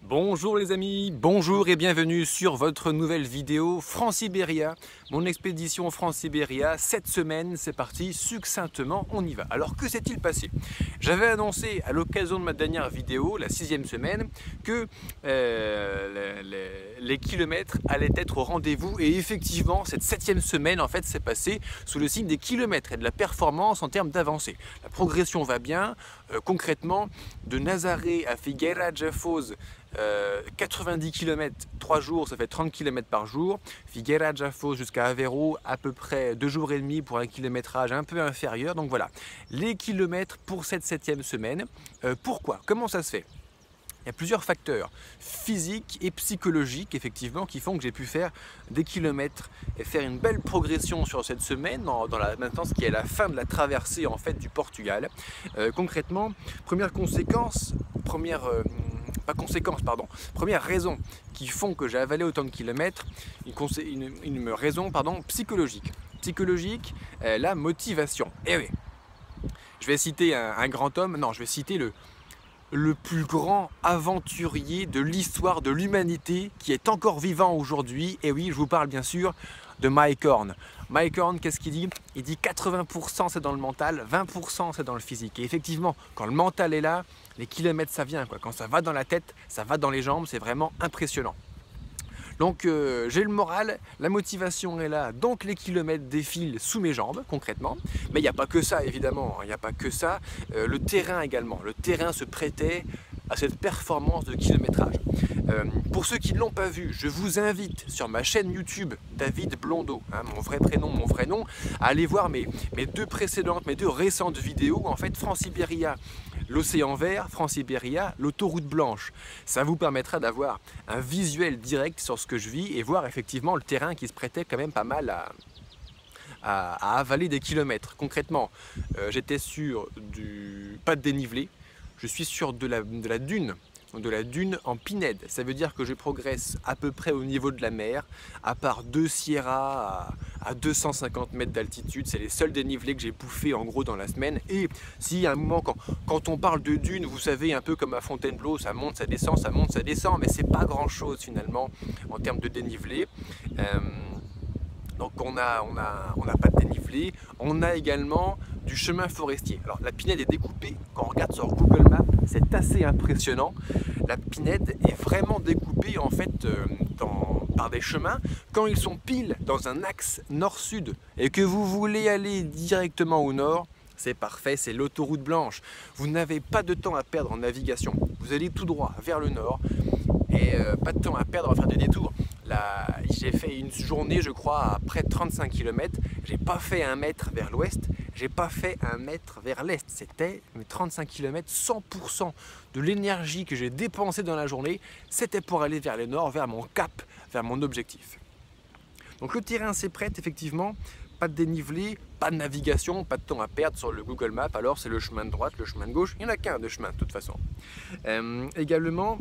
Bonjour les amis, bonjour et bienvenue sur votre nouvelle vidéo France-Sibéria, mon expédition France-Sibéria. Cette semaine, c'est parti, succinctement, on y va. Alors que s'est-il passé? J'avais annoncé à l'occasion de ma dernière vidéo, la 6e semaine, que les kilomètres allaient être au rendez-vous et effectivement, cette 7e semaine en fait s'est passée sous le signe des kilomètres et de la performance en termes d'avancée. La progression va bien, concrètement, de Nazaré à Figueira de Foz, 90 km, 3 jours, ça fait 30 km par jour. Figueira de Foz jusqu'à Aveiro, à peu près 2 jours et demi pour un kilométrage un peu inférieur. Donc voilà, les kilomètres pour cette 7e semaine. Pourquoi? Comment ça se fait? Il y a plusieurs facteurs physiques et psychologiques effectivement qui font que j'ai pu faire des kilomètres et faire une belle progression sur cette semaine maintenant ce qui est la fin de la traversée en fait du Portugal. Concrètement, première raison qui font que j'ai avalé autant de kilomètres, une raison psychologique. Psychologique, la motivation. Et oui, je vais citer un grand homme, non, je vais citer le plus grand aventurier de l'histoire de l'humanité qui est encore vivant aujourd'hui. Et oui, je vous parle bien sûr de Mike Horn. Mike Horn, qu'est-ce qu'il dit? Il dit 80% c'est dans le mental, 20% c'est dans le physique. Et effectivement, quand le mental est là, les kilomètres ça vient, quoi. Quand ça va dans la tête, ça va dans les jambes, c'est vraiment impressionnant. Donc j'ai le moral, la motivation est là, donc les kilomètres défilent sous mes jambes concrètement. Mais il n'y a pas que ça évidemment, il n'y a pas que ça. Le terrain également, le terrain se prêtait à cette performance de kilométrage. Pour ceux qui ne l'ont pas vu, je vous invite sur ma chaîne YouTube David Blondeau, hein, mon vrai prénom, mon vrai nom, à aller voir mes deux récentes vidéos, en fait France-Sibéria, l'océan vert, France-Sibéria, l'autoroute blanche. Ça vous permettra d'avoir un visuel direct sur ce que je vis et voir effectivement le terrain qui se prêtait quand même pas mal à avaler des kilomètres. Concrètement, j'étais sur pas de dénivelé, je suis sur de la dune. De la dune en pinède, ça veut dire que je progresse à peu près au niveau de la mer, à part deux sierras à 250 mètres d'altitude, c'est les seuls dénivelés que j'ai bouffés en gros dans la semaine. Et si à un moment, quand on parle de dune, vous savez, un peu comme à Fontainebleau, ça monte, ça descend, ça monte, ça descend, mais c'est pas grand chose finalement en termes de dénivelé. Donc on n'a pas de dénivelé, on a également du chemin forestier. Alors la pinède est découpée, quand on regarde sur Google Maps, c'est assez impressionnant. La pinède est vraiment découpée en fait par des chemins. Quand ils sont pile dans un axe nord-sud et que vous voulez aller directement au nord, c'est parfait, c'est l'autoroute blanche. Vous n'avez pas de temps à perdre en navigation. Vous allez tout droit vers le nord et pas de temps à perdre à faire des détours. J'ai fait une journée, je crois, à près de 35 km. J'ai pas fait 1 mètre vers l'ouest, j'ai pas fait 1 mètre vers l'est. C'était 35 km, 100% de l'énergie que j'ai dépensée dans la journée, c'était pour aller vers le nord, vers mon cap, vers mon objectif. Donc le terrain s'est prêt, effectivement. Pas de dénivelé, pas de navigation, pas de temps à perdre sur le Google Maps. Alors c'est le chemin de droite, le chemin de gauche. Il n'y en a qu'un de chemin de toute façon. Également,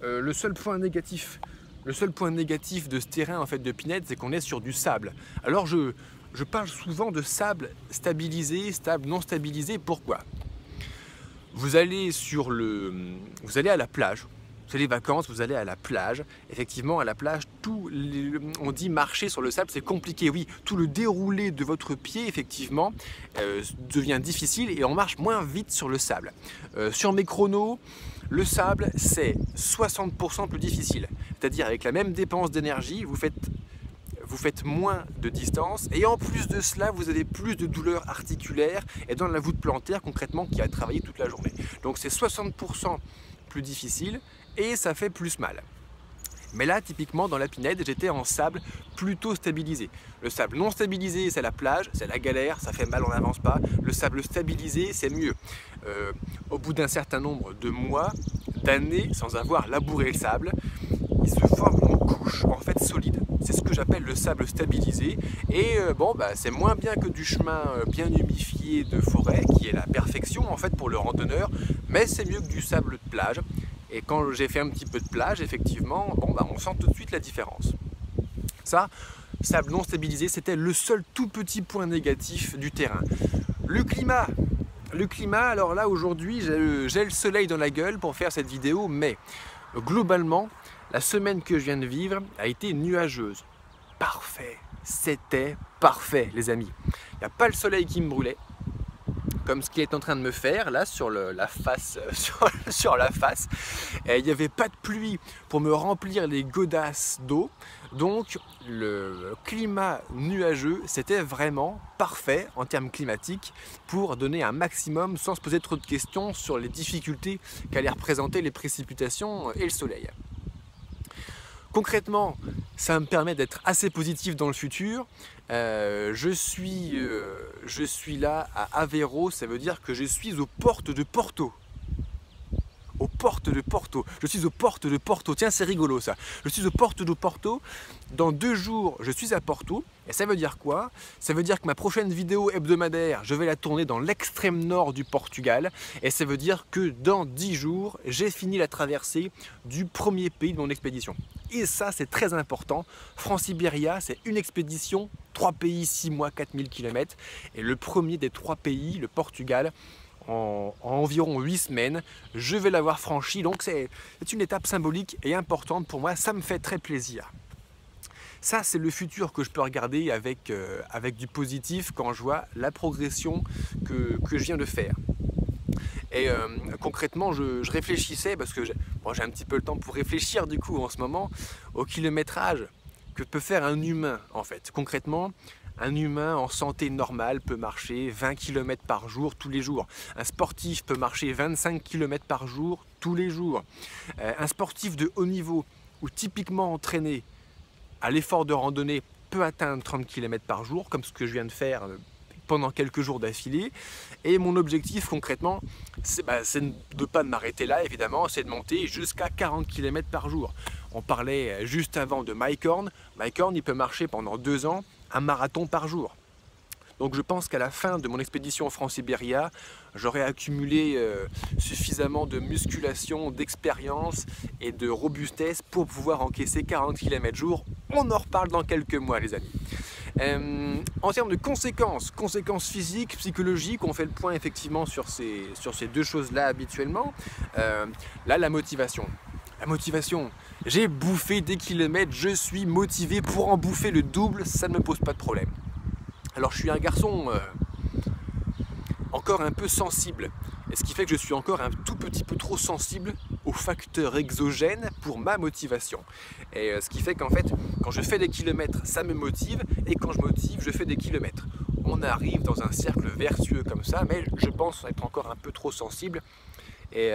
le seul point négatif de ce terrain en fait de pinède, c'est qu'on est sur du sable. Alors je parle souvent de sable stabilisé, stable non stabilisé. Pourquoi? Vous allez à la plage. C'est les vacances, vous allez à la plage. Effectivement, à la plage, on dit marcher sur le sable, c'est compliqué. Oui, tout le déroulé de votre pied, effectivement, devient difficile et on marche moins vite sur le sable. Sur mes chronos, le sable, c'est 60% plus difficile. C'est-à-dire, avec la même dépense d'énergie, vous faites moins de distance et en plus de cela, vous avez plus de douleurs articulaires et dans la voûte plantaire, concrètement, qui a travaillé toute la journée. Donc, c'est 60% plus difficile et ça fait plus mal. Mais là, typiquement, dans la pinède, j'étais en sable plutôt stabilisé. Le sable non stabilisé, c'est la plage, c'est la galère, ça fait mal, on n'avance pas. Le sable stabilisé, c'est mieux. Au bout d'un certain nombre de mois, d'années, sans avoir labouré le sable, il se forme une couche en fait solide. C'est ce que j'appelle le sable stabilisé. Et c'est moins bien que du chemin bien humifié de forêt, qui est la perfection en fait pour le randonneur, mais c'est mieux que du sable de plage. Et quand j'ai fait un petit peu de plage, effectivement, on sent tout de suite la différence. Ça, sable non stabilisé, c'était le seul tout petit point négatif du terrain. Le climat, Le climat, alors là aujourd'hui j'ai le soleil dans la gueule pour faire cette vidéo, mais globalement la semaine que je viens de vivre a été nuageuse. Parfait, c'était parfait les amis. Il n'y a pas le soleil qui me brûlait, comme ce qu'il est en train de me faire là sur la face, sur la face. Et il n'y avait pas de pluie pour me remplir les godasses d'eau. Donc le climat nuageux, c'était vraiment parfait en termes climatiques pour donner un maximum sans se poser trop de questions sur les difficultés qu'allaient représenter les précipitations et le soleil. Concrètement, ça me permet d'être assez positif dans le futur. Je suis là à Aveiro, ça veut dire que je suis aux portes de Porto. Aux portes de Porto. Je suis aux portes de Porto. Tiens, c'est rigolo ça. Je suis aux portes de Porto. Dans 2 jours, je suis à Porto. Et ça veut dire quoi? Ça veut dire que ma prochaine vidéo hebdomadaire, je vais la tourner dans l'extrême nord du Portugal. Et ça veut dire que dans 10 jours, j'ai fini la traversée du premier pays de mon expédition. Et ça, c'est très important. France-Iberia, c'est une expédition, 3 pays, 6 mois, 4000 km. Et le premier des 3 pays, le Portugal, en environ 8 semaines, je vais l'avoir franchi. Donc c'est une étape symbolique et importante pour moi. Ça me fait très plaisir. Ça, c'est le futur que je peux regarder avec du positif quand je vois la progression que je viens de faire. Et concrètement, je réfléchissais, parce que j'ai un petit peu le temps pour réfléchir du coup en ce moment, au kilométrage que peut faire un humain en fait. Concrètement, un humain en santé normale peut marcher 20 km par jour tous les jours. Un sportif peut marcher 25 km par jour tous les jours. Un sportif de haut niveau ou typiquement entraîné à l'effort de randonnée peut atteindre 30 km par jour, comme ce que je viens de faire pendant quelques jours d'affilée. Et mon objectif concrètement, c'est de ne pas m'arrêter là évidemment, c'est de monter jusqu'à 40 km par jour. On parlait juste avant de Mike Horn. Mike Horn, il peut marcher pendant 2 ans un marathon par jour. Donc je pense qu'à la fin de mon expédition France-Iberia, j'aurai accumulé suffisamment de musculation, d'expérience et de robustesse pour pouvoir encaisser 40 km jour. On en reparle dans quelques mois les amis. En termes de conséquences physiques, psychologiques, on fait le point effectivement sur ces 2 choses-là habituellement. Là, la motivation. La motivation, j'ai bouffé des kilomètres, je suis motivé pour en bouffer le double, ça ne me pose pas de problème. Alors je suis un garçon encore un peu sensible, et ce qui fait que je suis encore un tout petit peu trop sensible aux facteurs exogènes pour ma motivation. Et ce qui fait qu'en fait, quand je fais des kilomètres, ça me motive, et quand je motive, je fais des kilomètres. On arrive dans un cercle vertueux comme ça, mais je pense être encore un peu trop sensible et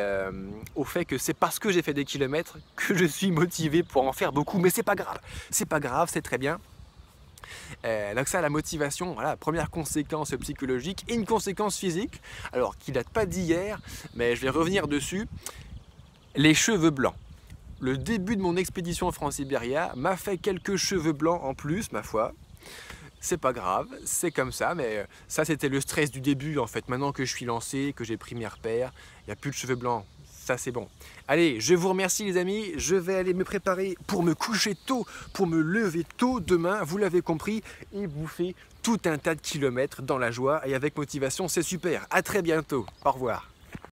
au fait que c'est parce que j'ai fait des kilomètres que je suis motivé pour en faire beaucoup, mais c'est pas grave, c'est très bien. Donc ça, la motivation, voilà, première conséquence psychologique et une conséquence physique, alors qui date pas d'hier, mais je vais revenir dessus, les cheveux blancs. Le début de mon expédition France-Iberia m'a fait quelques cheveux blancs en plus, ma foi. C'est pas grave, c'est comme ça, mais ça c'était le stress du début en fait. Maintenant que je suis lancé, que j'ai pris mes repères, il n'y a plus de cheveux blancs, ça c'est bon. Allez, je vous remercie les amis, je vais aller me préparer pour me coucher tôt, pour me lever tôt demain, vous l'avez compris, et bouffer tout un tas de kilomètres dans la joie et avec motivation, c'est super. À très bientôt, au revoir.